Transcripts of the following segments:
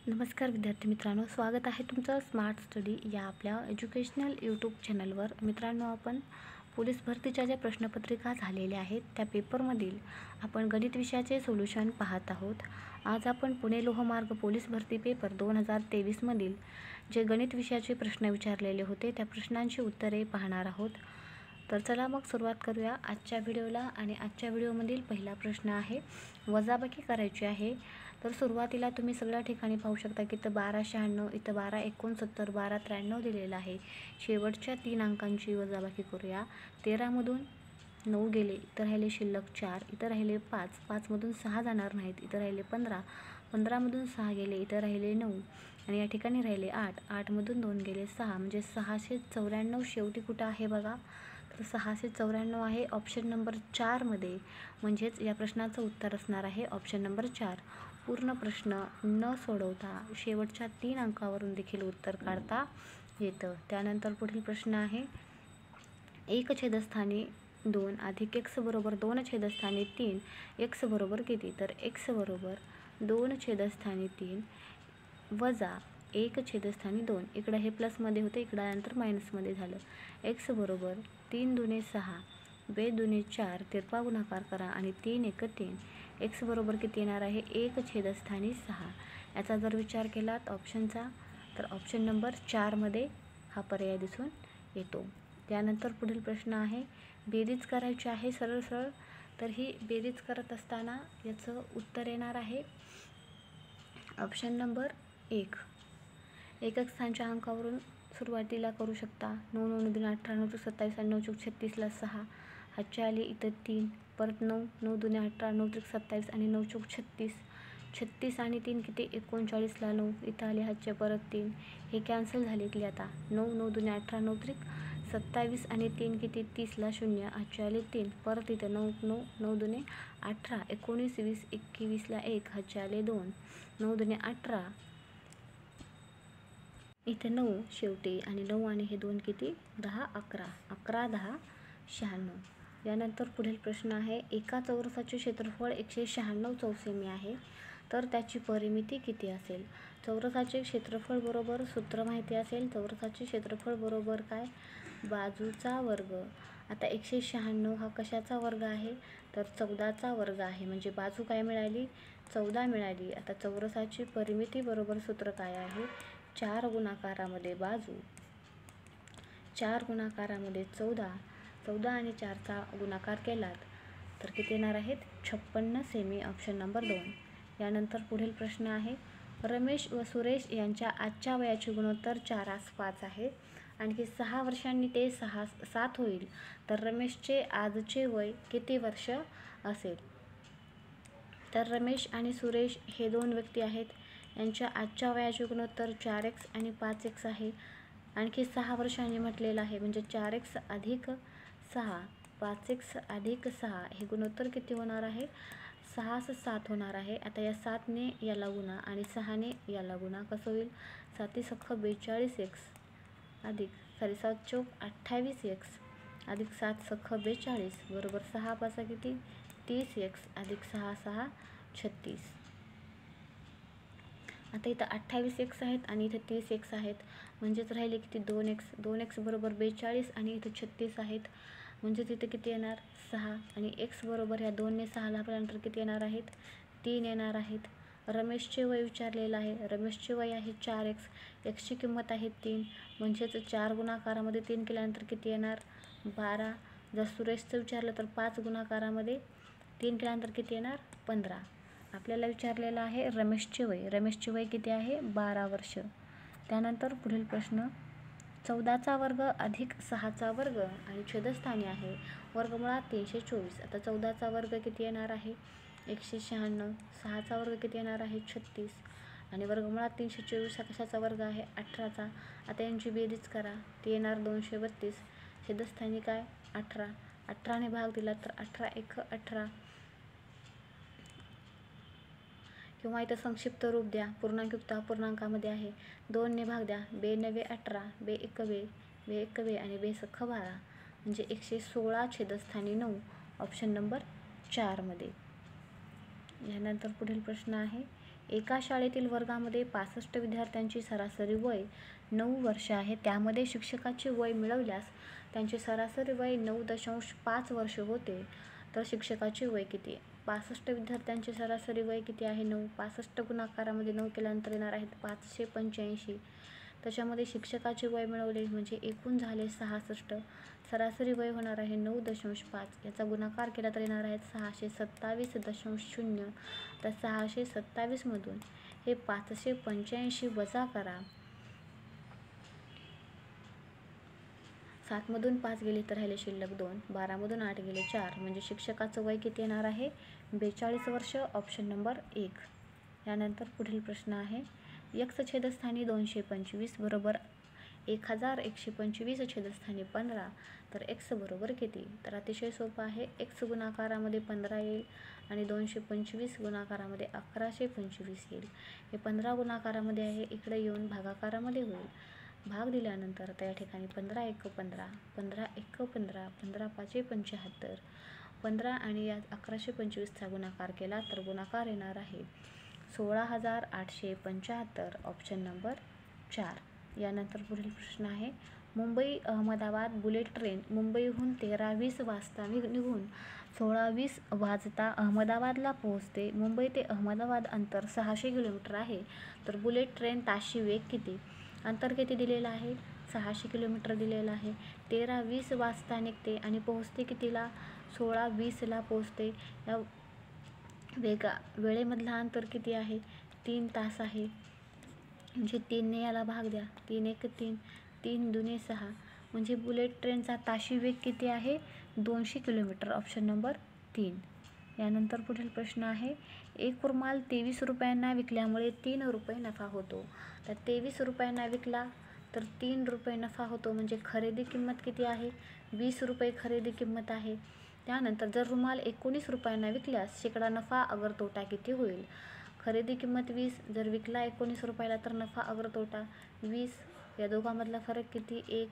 नमस्कार विद्यार्थी मित्रांनो, स्वागत आहे तुमचं स्मार्ट स्टडी या आपल्या एज्युकेशनल यूट्यूब चॅनलवर. मित्रांनो, आपण पोलीस भरतीच्या ज्या प्रश्नपत्रिका झालेल्या आहेत त्या पेपरमधील आपण गणित विषयाचे सोल्युशन पाहत आहोत. आज आपण पुणे लोहमार्ग पोलीस भरती पेपर 2023मधील जे गणित विषयाचे प्रश्न विचारलेले होते त्या प्रश्नांची उत्तरे पाहणार आहोत. तर चला मग सुरुवात करूया आजच्या व्हिडिओला. आणि आजच्या व्हिडिओमधील पहिला प्रश्न आहे, वजाबाकी करायची आहे. तर सुरुवातीला तुम्ही सगळ्या ठिकाणी पाहू शकता की इथं 1296, इथं 1269, 1293 दिलेलं आहे. शेवटच्या 3 अंकांची वजाबाकी करूया. 13मधून 9 गेले, इथं राहिले शिल्लक 4, इथं राहिले 5, 5मधून 6 जाणार नाहीत, इथं राहिले 15, 15मधून 6 गेले, इथं राहिले 9 आणि या ठिकाणी राहिले 8, 8मधून 2 गेले 6, म्हणजे 694 शेवटी कुठं आहे बघा. तर 694 आहे ऑप्शन नंबर 4मध्ये. म्हणजेच या प्रश्नाचं उत्तर असणार आहे ऑप्शन नंबर 4. पूर्ण प्रश्न न सोडवता शेवटच्या 3 अंकावरून देखील उत्तर काढता येतं. त्यानंतर पुढील प्रश्न आहे, 1 छेदस्थानी 2 अधिक x बरोबर 2 छेदस्थानी 3, x बरोबर किती? तर x बरोबर 2 छेदस्थानी 3 वजा 1 छेदस्थानी 2. इकडं हे प्लसमध्ये होते, इकडं आल्यानंतर मायनसमध्ये झालं. x बरोबर 3 दुने 6, 2 दुने 4, तिरपा गुणाकार करा आणि 3 1 3. x बरोबर किती येणार आहे? 1 छेदस्थानी 6. याचा जर विचार केलात ऑप्शनचा तर ऑप्शन नंबर 4मध्ये हा पर्याय दिसून येतो. त्यानंतर पुढील प्रश्न आहे, बेरीज करायची आहे सरळ सरळ. तर ही बेरीज करत असताना याचं उत्तर येणार आहे ऑप्शन नंबर 1. एकक स्थानच्या अंकावरून सुरुवातीला करू शकता. 9 9 2 18, 9 27 आणि 9 36ला 6. हातची आली इथं 3, परत 9 9 2 18, 9 27 आणि 9 36, 36 आणि 3 किती? 39ला 9, इथं आले हातचे परत 3, हे कॅन्सल झाले की आता 9 9 2 18, 9 27 आणि 3 किती? 30ला 0, हातचे आले 3, परत इथं 9 9 9 2 18, 19 20 21ला 1, हातचे आले 2, 9 2 18, इथे 9 शेवटी आणि 9 आणि हे 2 किती? 10 11, 11 10 96. यानंतर पुढील प्रश्न आहे, एका चौरसाचे क्षेत्रफळ 196 चौसेमी आहे, तर त्याची परिमिती किती असेल? चौरसाचे क्षेत्रफळ बरोबर सूत्र माहिती असेल. चौरसाचे क्षेत्रफळ बरोबर काय? बाजूचा वर्ग. आता 196 हा कशाचा वर्ग आहे? तर 14चा वर्ग आहे. म्हणजे बाजू काय मिळाली? 14 मिळाली. आता चौरसाची परिमिती बरोबर सूत्र काय आहे? 4 गुणाकारामध्ये बाजू, 4 गुणाकारामध्ये 14, 14 आणि 4चा गुणाकार केलात तर किती येणार आहेत? 56 सेमी, ऑप्शन नंबर 2. यानंतर पुढील प्रश्न आहे, रमेश व सुरेश यांच्या आजच्या वयाचे गुणोत्तर 4:5 आहे. आणखी 6 वर्षांनी ते 7 होईल, तर रमेशचे आजचे वय किती वर्ष असेल? तर रमेश आणि सुरेश हे 2 व्यक्ती आहेत. यांच्या आजच्या वयाचे गुणोत्तर 4x आणि 5x आहे. आणखी 6 वर्षांनी म्हटलेलं आहे, म्हणजे 4x अधिक 6, 5x अधिक 6 हे गुणोत्तर किती होणार आहे? 6 7 होणार आहे. आता या 7ने याला गुणा आणि 6ने याला गुणा. कसं होईल? 7 6 42x अधिक 7 चौक 28x अधिक 7 6 42 बरोबर 6 पासा किती? 30x अधिक 6 6 36. आता इथं 28x आहेत आणि इथं 30x आहेत, म्हणजेच राहिले किती? 2x. 2x बरोबर 42 आणि इथं 36 आहेत, म्हणजेच इथं किती येणार? 6 आणि x बरोबर ह्या 2ने 6ला आपल्यानंतर किती येणार आहेत? 3 येणार आहेत. रमेशचे वय विचारलेलं आहे. रमेशचे वय आहे 4x, xची किंमत आहे 3, म्हणजेच 4 गुणाकारामध्ये 3 केल्यानंतर किती येणार? 12. जर सुरेशचं विचारलं तर 5 गुणाकारामध्ये 3 केल्यानंतर किती येणार? 15. आपल्याला विचारलेलं आहे रमेशचे वय. रमेशचे वय किती आहे? 12 वर्ष. त्यानंतर पुढील प्रश्न, 14चा वर्ग अधिक 6चा वर्ग आणि छेदस्थानी आहे वर्गमुळात 324. आता 14चा वर्ग किती येणार आहे? 196. 6चा वर्ग किती येणार आहे? 36 आणि वर्गमुळात 324 हा कशाचा वर्ग आहे? 18चा. आता यांची बेरीज करा, ती येणार 232. छेदस्थानी काय? 18. 18ने भाग दिला तर 18 1 18, किंवा इथं संक्षिप्त रूप द्या, पूर्णांकयुक्त अपूर्णांकामध्ये आहे. 2ने भाग द्या, 2 9 18, 2 1 2, 2 1 2 आणि 2 6 12, म्हणजे 116 छेदस्थानी 9, ऑप्शन नंबर 4मध्ये. यानंतर पुढील प्रश्न आहे, एका शाळेतील वर्गामध्ये 65 विद्यार्थ्यांची सरासरी वय 9 वर्ष आहे. त्यामध्ये शिक्षकाचे वय मिळवल्यास त्यांचे सरासरी वय 9.5 वर्ष होते. तर शिक्षकाचे वय किती? 65 विद्यार्थ्यांचे सरासरी वय किती आहे? 9. 65 गुणाकारामध्ये 9 केल्यानंतर येणार आहेत 585. त्याच्यामध्ये शिक्षकाचे वय मिळवले म्हणजे एकूण झाले 66. सरासरी वय होणार आहे 9.5. याचा गुणाकार केला तर येणार आहेत 627.0. तर 627 मधून हे 585 वजा करा. 7 मधून 5 गेले तर राहिले शिल्लक 2. 12 मधून 8 गेले 4. म्हणजे शिक्षकाचं वय किती येणार आहे? 42 वर्ष. Option number 1. यानंतर पुढील प्रश्न आहे, x छेदस्थानी 225 बरोबर 1125 छेदस्थानी 15. तर x बरोबर किती? तर अतिशय सोपं आहे. x गुणाकारामध्ये 15 येईल आणि 225 गुणाकारामध्ये 1125 येईल. हे 15 गुणाकारामध्ये आहे, इकडे येऊन भागाकारामध्ये होईल. भाग दिल्यानंतर त्या ठिकाणी 15 × 15, 15 × 15, 15 × 5 = 75. 15 आणि यात 1125चा गुणाकार केला तर गुणाकार येणार आहे 16,875. Option number 4. यानंतर पुढील प्रश्न आहे, मुंबई अहमदाबाद बुलेट ट्रेन मुंबईहून 13:20 वाजता निघून 16:20 वाजता अहमदाबादला पोहोचते. मुंबई ते अहमदाबाद अंतर 600 किलोमीटर आहे. तर बुलेट ट्रेन ताशी वेग किती? अंतर किती दिलेलं आहे? 600 किलोमीटर दिलेलं आहे. 13:20 वाजता निघते आणि पोहोचते कितीला? 16:20ला पोहोचते. या वेळेमधला अंतर किती आहे? 3 तास आहे. म्हणजे 3ने याला भाग द्या. 3 × 3, 3 दुने 6. म्हणजे बुलेट ट्रेनचा ताशी वेग किती आहे? 200 किलोमीटर. Option number 3. यानंतर पुढील प्रश्न आहे, एक रुमाल 23 रुपयांना विकल्यामुळे 3 रुपये नफा होतो. तर 23 रुपयांना विकला तर 3 रुपये नफा होतो. म्हणजे खरेदी किंमत किती आहे? 20 रुपये खरेदी किंमत आहे. त्यानंतर जर रुमाल 19 रुपयांना विकल्यास शेकडा नफा अगर तोटा किती होईल? खरेदी किंमत 20, जर विकला 19 रुपयाला तर नफा अगर तोटा 20. या दोघांमधला फरक किती? 1.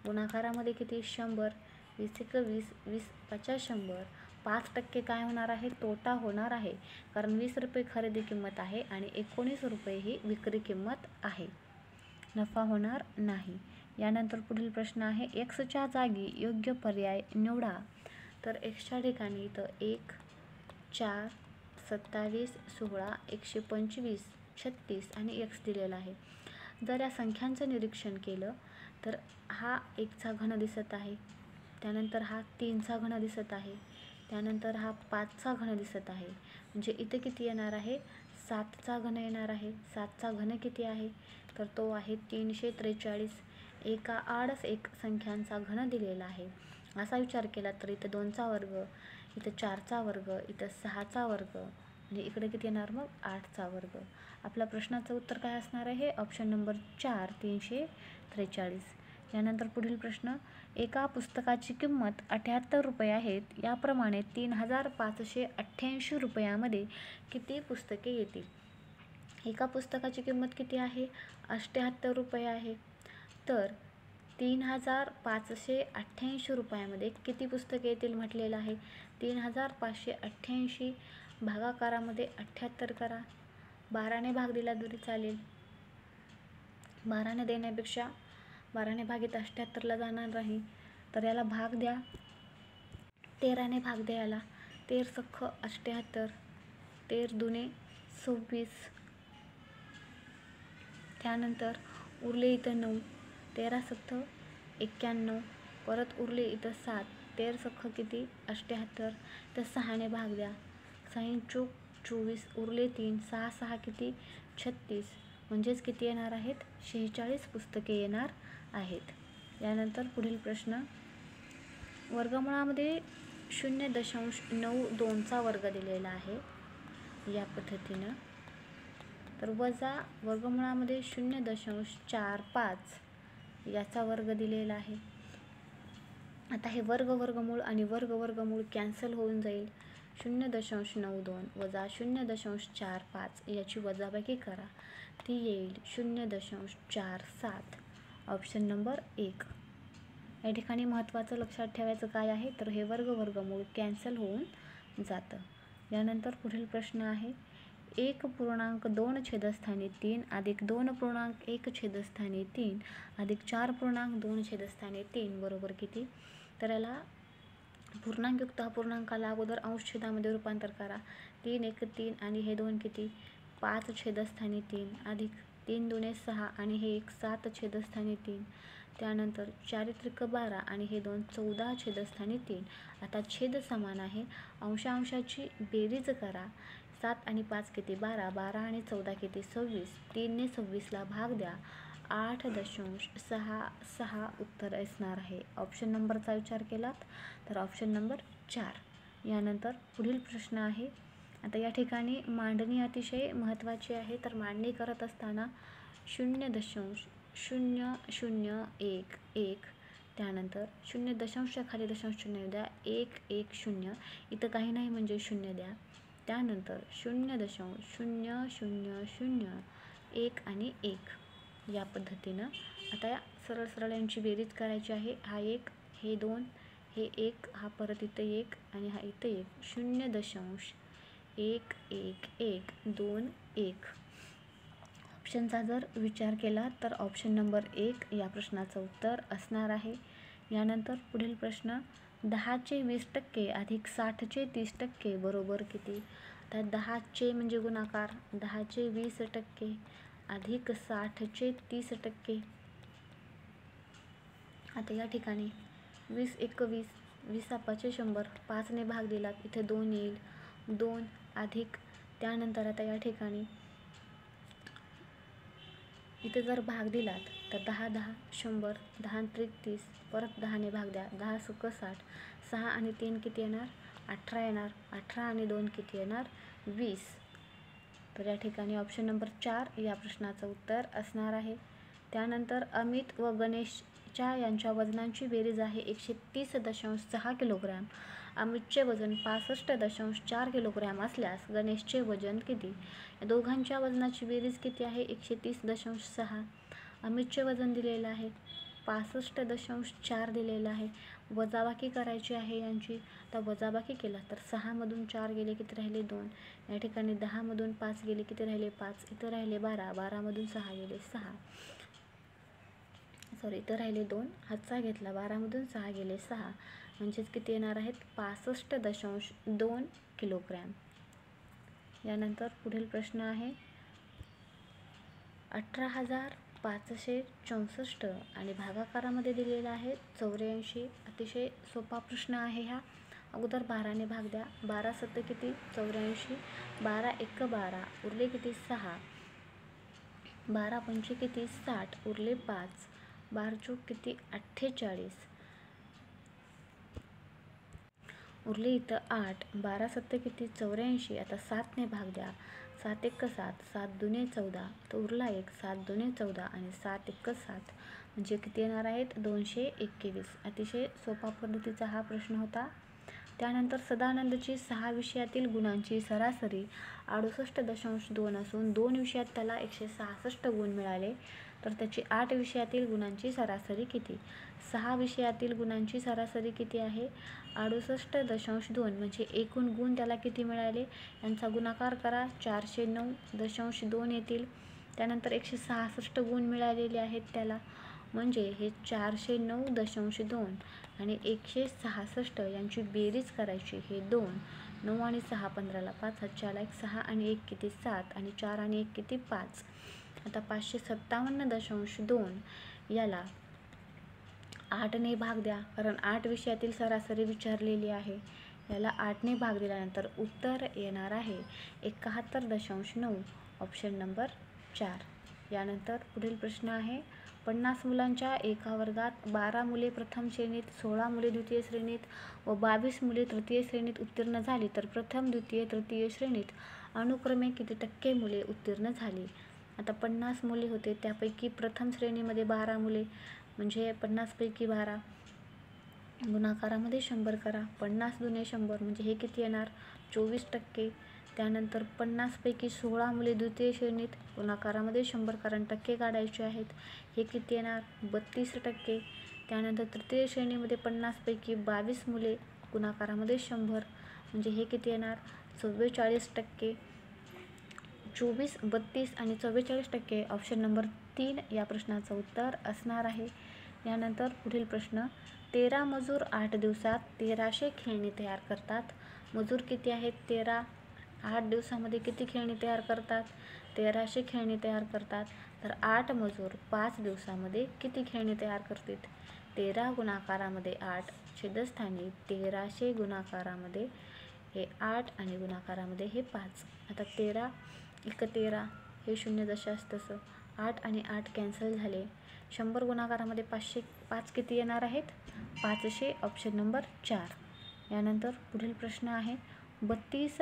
गुणाकारामध्ये किती? 100. 20 × 20, 20 × 50 100. 5% काय होणार आहे? तोटा होणार आहे. कारण 20 रुपये खरेदी किंमत आहे आणि 19 रुपये ही विक्री किंमत आहे. नफा होणार नाही. यानंतर पुढील प्रश्न आहे, एक्सच्या जागी योग्य पर्याय निवडा. तर एक्सच्या ठिकाणी इथं 1, 4, 27, 16, 125, 36 आणि x दिलेला आहे. जर या संख्यांचं निरीक्षण केलं तर हा 1चा घन दिसत आहे. त्यानंतर हा 3चा घन दिसत आहे. त्यानंतर हा 5चा घन दिसत आहे. म्हणजे इथे किती येणार आहे? 7चा घन येणार आहे. 7चा घन किती आहे? तर तो आहे 343. एका आडच एक संख्यांचा घन दिलेला आहे. असा विचार केला तर इथं 2चा वर्ग, इथं 4चा वर्ग, इथं 6चा वर्ग आणि इकडे किती येणार मग? 8चा वर्ग. आपल्या प्रश्नाचं उत्तर काय असणार आहे? Option number 4, 343. यानंतर पुढील प्रश्न, एका पुस्तकाची किंमत 78 रुपये आहेत. याप्रमाणे 3,588 रुपयामध्ये किती पुस्तके येतील? एका पुस्तकाची किंमत किती आहे? 78 रुपये आहे. तर 3,588 रुपयामध्ये किती पुस्तके येतील म्हटलेलं आहे? 3,588 भागाकारामध्ये 78 करा. 12ने भाग दिला तरी चालेल. 12ने देण्यापेक्षा 12ने भागित 78ला जाणार नाही. तर याला भाग द्या. 13ने भाग द्या याला. 13 सख्ख 78, 13 दुने 26. त्यानंतर उरले इथं 9, 13 सख्ख 91. परत उरले इथं 7, 13 सख्ख किती? 78. तर 6ने भाग द्या. 6 चूक 24, उरले 3, 6 6 किती? 36. म्हणजेच किती येणार आहेत? 46 पुस्तके येणार आहेत. यानंतर पुढील प्रश्न, वर्गमुळामध्ये 0.92चा वर्ग दिलेला आहे या पद्धतीनं. तर वजा वर्गमुळामध्ये 0.45 याचा वर्ग दिलेला आहे. आता हे वर्गमूळ आणि वर्गमूळ कॅन्सल होऊन जाईल. 0.92 वजा 0.45 याची वजाबाकी करा. ती येईल 0.47. Option number 1. या ठिकाणी महत्त्वाचं लक्षात ठेवायचं काय आहे? तर हे वर्गमूळ कॅन्सल होऊन जातं. यानंतर पुढील प्रश्न आहे, 1.2 छेदस्थानी 3 अधिक 2.1 छेदस्थानी 3 अधिक 4.2 छेदस्थानी 3 बरोबर किती? तर याला पूर्णांकयुक्त अपूर्णांकाला अगोदर अंश छेदामध्ये रूपांतर करा. 3 1 3 आणि हे 2 किती? 5 छेदस्थानी 3 अधिक 3 2 6 आणि हे 1 7 छेदस्थानी 3. त्यानंतर 4 त्रिक 12 आणि हे 2 14 छेदस्थानी 3. आता छेद समान आहे, अंशांशाची बेरीज करा. 7 आणि 5 किती? 12. 12 आणि 14 किती? 26. 3 ने 26ला भाग द्या. 8.66 उत्तर असणार आहे. ऑप्शन नंबरचा विचार केलात तर ऑप्शन नंबर 4. यानंतर पुढील प्रश्न आहे. आता या ठिकाणी मांडणी अतिशय महत्त्वाची आहे. तर मांडणी करत असताना 0.0011 त्यानंतर 0 खाली दशांश चिन्ह द्या. 1 1 0 इथं काही नाही म्हणजे 0 द्या. त्यानंतर 0.0001 आणि 1 या पद्धतीनं आता सरळ सरळ यांची बेरीज करायची आहे. हा 1 हे 2 हे 1 हा परत इथं 1 आणि हा इथं 1 0.1121 ऑप्शनचा जर विचार केला तर ऑप्शन नंबर 1 या प्रश्नाचं उत्तर असणार आहे. यानंतर पुढील प्रश्न 10चे 20% अधिक 60चे 30% बरोबर किती? तर 10चे म्हणजे गुणाकार 10चे 20% अधिक 60चे 30%. आता या ठिकाणी 20 1 20 20 5 100 5 ने भाग दिलात इथे 2 येईल 2 अधिक त्यानंतर आता या ठिकाणी इथे जर भाग दिलात तर 10 10 100 10 त्रिक 30 परत 10 ने भाग द्या. 10 सुक 60 6 आणि 3 किती येणार? 18 येणार. 18 आणि 2 किती येणार? 20. तर या ठिकाणी ऑप्शन नंबर 4 या प्रश्नाचं उत्तर असणार आहे. त्यानंतर अमित व गणेशच्या यांच्या वजनांची बेरीज आहे 130.6 किलोग्रॅम. अमितचे वजन 65.4 किलोग्रॅम असल्यास गणेशचे वजन किती? या दोघांच्या वजनाची बेरीज किती आहे? 130.6. अमितचे वजन दिलेलं आहे 65.4 दिलेलं आहे. वजाबाकी करायची आहे यांची. तर वजाबाकी केला तर 6मधून 4 गेले किती राहिले? 2. या ठिकाणी 10मधून 5 गेले किती राहिले? 5. इथं राहिले 12. 12मधून 6 गेले 6. इथं राहिले 2. हातचा घेतला 12मधून 6 गेले 6 म्हणजेच किती येणार आहेत? 65.2 किलोग्रॅम. यानंतर पुढील प्रश्न आहे 18,564 आणि भागाकारामध्ये दिलेला आहे 84. अतिशय सोपा प्रश्न आहे हा. अगोदर 12 ने भाग द्या. 12 7 किती? 84. 12 1 12 उरले किती? 6. 12 पंचे किती? 60 उरले 5. 12 चूक किती? 48 उरले इथं 8. 12 7 किती? 84. आता 7 ने भाग द्या. 7 1 7 7 2 14 तर उरला 1. 7 2 14 आणि 7 1 7 म्हणजे किती येणार आहेत? 221. अतिशय सोपा पद्धतीचा हा प्रश्न होता. त्यानंतर सदानंदची 6 विषयातील गुणांची सरासरी 68.2 असून 2 विषयात त्याला 166 गुण मिळाले तर त्याची 8 विषयातील गुणांची सरासरी किती? 6 विषयातील गुणांची सरासरी किती आहे? 68.2 म्हणजे एकूण गुण त्याला किती मिळाले? यांचा गुणाकार करा. 409.2 येतील. त्यानंतर 166 गुण मिळालेले आहेत त्याला म्हणजे हे 409.2 आणि 166 यांची बेरीज करायची. हे 2 9 आणि 6 15ला 5 हातच्याला 1 6 आणि 1 किती? 7 आणि 4 आणि 1 किती? 5. आता 557.2 याला 8 ने भाग द्या कारण 8 विषयातील सरासरी विचारलेली आहे. याला 8 ने भाग दिल्यानंतर उत्तर येणार आहे 71.9 ऑप्शन नंबर 4. यानंतर पुढील प्रश्न आहे 50 मुलांच्या एका वर्गात 12 मुले प्रथम श्रेणीत 16 मुले द्वितीय श्रेणीत व 22 मुले तृतीय श्रेणीत उत्तीर्ण झाली तर प्रथम द्वितीय तृतीय श्रेणीत अनुक्रमे किती टक्के मुले उत्तीर्ण झाली? आता 50 मुले होते त्यापैकी प्रथम श्रेणीमध्ये 12 मुले म्हणजे 50 पैकी 12 गुणाकारामध्ये 100 करा. 50 दुने 100 म्हणजे हे किती येणार? 24%. त्यानंतर 50 पैकी 16 मुले द्वितीय श्रेणीत गुणाकारामध्ये 100 कारण टक्के काढायचे आहेत. हे किती येणार? 32%. त्यानंतर तृतीय श्रेणीमध्ये 50 पैकी 22 मुले गुणाकारामध्ये 100 म्हणजे हे किती येणार? 44%. 24, 32 आणि 44% ऑप्शन नंबर 3 या प्रश्नाचं उत्तर असणार आहे. यानंतर पुढील प्रश्न, 13 मजूर 8 दिवसात 1300 खेळणी तयार करतात. मजूर किती आहेत? 13. 8 दिवसामध्ये किती खेळणी तयार करतात? 1300 खेळणी तयार करतात. तर 8 मजूर 5 दिवसामध्ये किती खेळणी तयार करतील? 13 गुणाकारामध्ये 8, छेदस्थानी 1300 गुणाकारामध्ये हे 8 आणि गुणाकारामध्ये हे 5. आता 13 1 13, हे 0 जशास तसं. 8 आणि 8 कॅन्सल झाले. 100 गुणाकारामध्ये 5 किती येणार आहेत? 500, ऑप्शन नंबर 4. यानंतर पुढील प्रश्न आहे, 32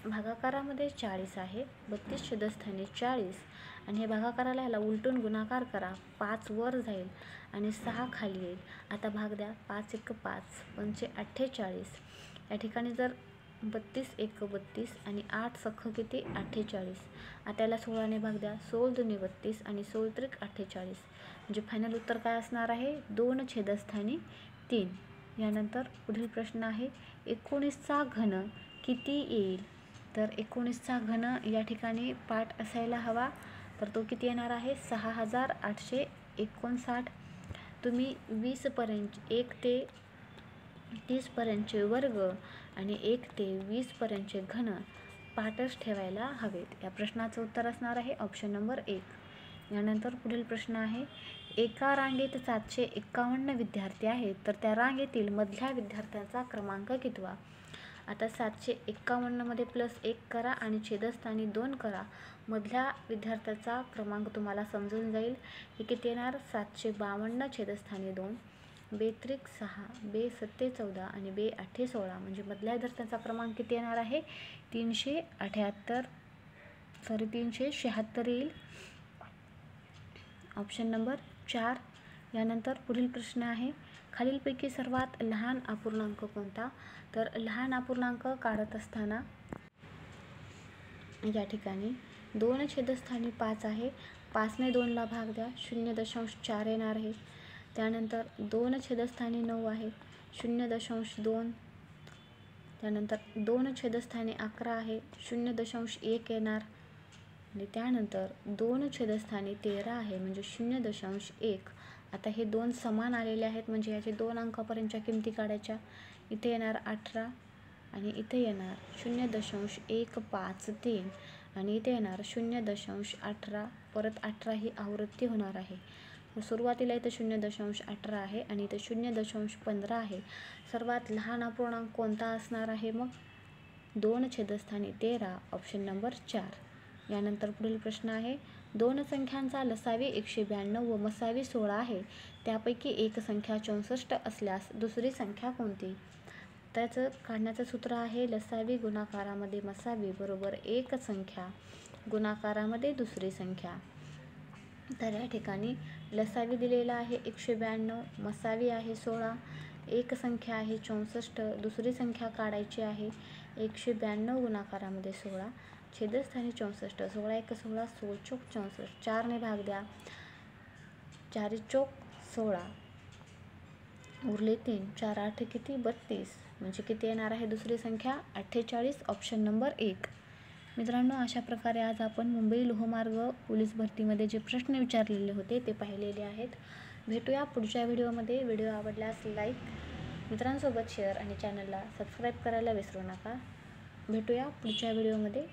भागाकारामध्ये 40 आहे. 32 छेदस्थानी 40 आणि हे भागाकाराला ह्याला उलटून गुणाकार करा. 5 वर जाईल आणि 6 खाली येईल. आता भाग द्या. 5 1 5, 5 48. या ठिकाणी जर 32 1 32 आणि 8 सख्ख किती? 48. आता याला 16ने भाग द्या. 16 दुनी 32 आणि 16 त्रिक 48. म्हणजे फायनल उत्तर काय असणार आहे? 2 छेदस्थानी 3. यानंतर पुढील प्रश्न आहे, 19चा घन किती येईल? तर 19चा घन या ठिकाणी पाठ असायला हवा. तर तो किती येणार आहे? 6859. तुम्ही 20पर्यंत 1 ते 30पर्यंतचे वर्ग आणि 1 ते 20पर्यंतचे घन पाठच ठेवायला हवेत. या प्रश्नाचं उत्तर असणार आहे ऑप्शन नंबर 1. यानंतर पुढील प्रश्न आहे, एका रांगेत 751 विद्यार्थी आहेत, तर त्या रांगेतील मधल्या विद्यार्थ्यांचा क्रमांक कितवा? आता 751 मध्ये +1 करा आणि छेदस्थानी 2 करा. मधल्या विद्यार्थ्याचा क्रमांक तुम्हाला समजून जाईल. हे किती येणार? 752 छेदस्थानी 2, 2 त्रिक 6, 2 सत्ते 14 आणि 2 आठे 16. म्हणजे मधल्या विद्यार्थ्यांचा क्रमांक किती येणार आहे? 376 येईल. Option number 4. यानंतर पुढील प्रश्न आहे, खालीलपैकी सर्वात लहान अपूर्णांक कोणता? तर लहान अपूर्णांक काढत असताना या ठिकाणी 2 छेदस्थानी 5 आहे. 5ने 2ला भाग द्या. 0.4 येणार आहे. त्यानंतर 2 छेदस्थानी 9 आहे. 0.2. त्यानंतर 2 छेदस्थानी 11 आहे. 0.1 येणार. आणि त्यानंतर 2 छेदस्थानी 13 आहे म्हणजे 0.1. आता हे 2 समान आलेले आहेत म्हणजे याचे 2 अंकापर्यंतच्या किमती काढायच्या. इथे येणार 18 आणि इथे येणार 0.153 आणि इथे येणार 0.18. परत 18 ही आवृत्ती होणार आहे. सुरुवातीला इथे 0.18 आहे आणि इथे 0.15 आहे. सर्वात लहान अपूर्णांक कोणता असणार आहे मग? 2 छेदस्थानी 13, ऑप्शन नंबर 4. यानंतर पुढील प्रश्न आहे, 2 संख्यांचा लसावी 192 व मसावी 16 आहे. त्यापैकी एक संख्या 64 असल्यास दुसरी संख्या कोणती? त्याचं काढण्याचं सूत्र आहे, लसावी गुणाकारामध्ये मसावी बरोबर एक संख्या गुणाकारामध्ये दुसरी संख्या. तर या ठिकाणी लसावी दिलेला आहे 192, मसावी आहे 16, एक संख्या आहे 64, दुसरी संख्या काढायची आहे 192 गुणाकारामध्ये 16, छेदस्थानी 64, 16 1 16, 16 चौक 64, 4ने भाग द्या. 4 चौक 16, उरले 3, 4 8 किती? 32. म्हणजे किती येणार आहे दुसरी संख्या? 48, ऑप्शन नंबर 1. मित्रांनो, अशा प्रकारे आज आपण मुंबई लोहमार्ग पोलीस भरतीमध्ये जे प्रश्न विचारलेले होते ते पाहिलेले आहेत. भेटूया पुढच्या व्हिडिओमध्ये. व्हिडिओ आवडल्यास लाईक, मित्रांसोबत शेअर आणि चॅनलला सबस्क्राईब करायला विसरू नका. भेटूया पुढच्या व्हिडिओमध्ये.